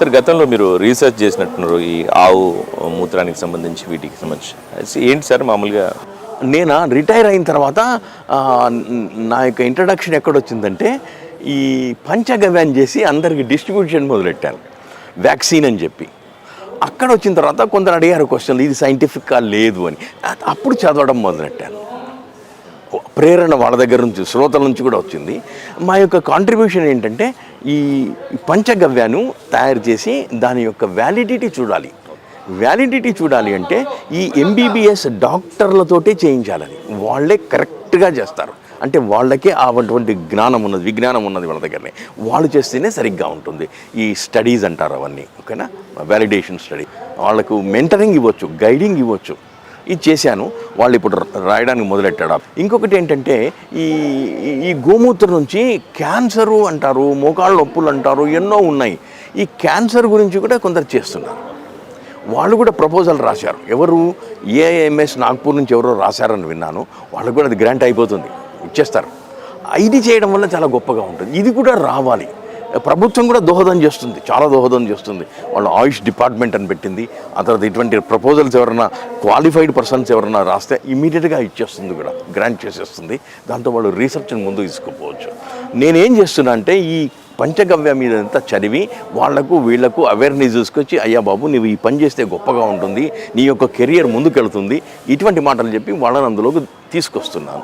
Sir గతంలో మీరు research చేసినట్టున్నారు ఈ ఆవు మూత్రానికి సంబంధించి వీటికి సంబంధించి ఏంటి సార్ మామూలుగా? నేను రిటైర్ అయిన తర్వాత నా యొక్క ఇంట్రడక్షన్ ఎక్కడొచ్చిందంటే ఈ పంచగవ్యాన్ని చేసి అందరికి డిస్ట్రిబ్యూషన్ మొదలెట్టాను, వ్యాక్సిన్ అని చెప్పి. అక్కడ వచ్చిన తర్వాత కొందరు అడిగారు క్వశ్చన్లు, ఇది సైంటిఫిక్గా లేదు అని. అప్పుడు చదవడం మొదలెట్టాను. ప్రేరణ వాళ్ళ దగ్గర నుంచి, శ్రోతల నుంచి కూడా వచ్చింది. మా యొక్క కాంట్రిబ్యూషన్ ఏంటంటే ఈ పంచగవ్యాను తయారు చేసి దాని యొక్క వ్యాలిడిటీ చూడాలి. వ్యాలిడిటీ చూడాలి అంటే ఈ ఎంబీబీఎస్ డాక్టర్లతోటే చేయించాలని. వాళ్ళే కరెక్ట్గా చేస్తారు. అంటే వాళ్ళకే అటువంటి జ్ఞానం ఉన్నది, విజ్ఞానం ఉన్నది వాళ్ళ దగ్గరనే. వాళ్ళు చేస్తేనే సరిగ్గా ఉంటుంది. ఈ స్టడీస్ అంటారు అవన్నీ, ఓకేనా, వ్యాలిడేషన్ స్టడీ. వాళ్ళకు మెంటరింగ్ ఇవ్వచ్చు, గైడింగ్ ఇవ్వచ్చు. ఇది చేశాను. వాళ్ళు ఇప్పుడు రాయడానికి మొదలెట్టాడు. ఇంకొకటి ఏంటంటే ఈ గోమూత్రం నుంచి క్యాన్సరు అంటారు, మోకాళ్ళ నొప్పులు అంటారు, ఎన్నో ఉన్నాయి. ఈ క్యాన్సర్ గురించి కూడా కొందరు చేస్తున్నారు. వాళ్ళు కూడా ప్రపోజల్ రాశారు. ఎవరు, ఏఎంఎస్ నాగ్పూర్ నుంచి ఎవరో రాశారని విన్నాను. వాళ్ళకు కూడా అది గ్రాంట్ అయిపోతుంది, ఇచ్చేస్తారు. ఇది చేయడం వల్ల చాలా గొప్పగా ఉంటుంది. ఇది కూడా రావాలి. ప్రభుత్వం కూడా దోహదం చేస్తుంది, చాలా దోహదం చేస్తుంది. వాళ్ళు ఆయుష్ డిపార్ట్మెంట్ అని పెట్టింది. ఆ తర్వాత ఇటువంటి ప్రపోజల్స్ ఎవరైనా క్వాలిఫైడ్ పర్సన్స్ ఎవరైనా రాస్తే ఇమీడియట్గా ఇచ్చేస్తుంది, కూడా గ్రాంట్ చేసేస్తుంది. దాంతో వాళ్ళు రీసెర్చ్ని ముందుకు తీసుకుపోవచ్చు. నేనేం చేస్తున్నా అంటే ఈ పంచగవ్య మీద అంతా చదివి వాళ్లకు వీళ్లకు అవేర్నెస్ తీసుకొచ్చి, అయ్యా బాబు నువ్వు ఈ పని చేస్తే గొప్పగా ఉంటుంది, నీ యొక్క కెరియర్ ముందుకెళ్తుంది, ఇటువంటి మాటలు చెప్పి వాళ్ళని అందులోకి తీసుకొస్తున్నాను.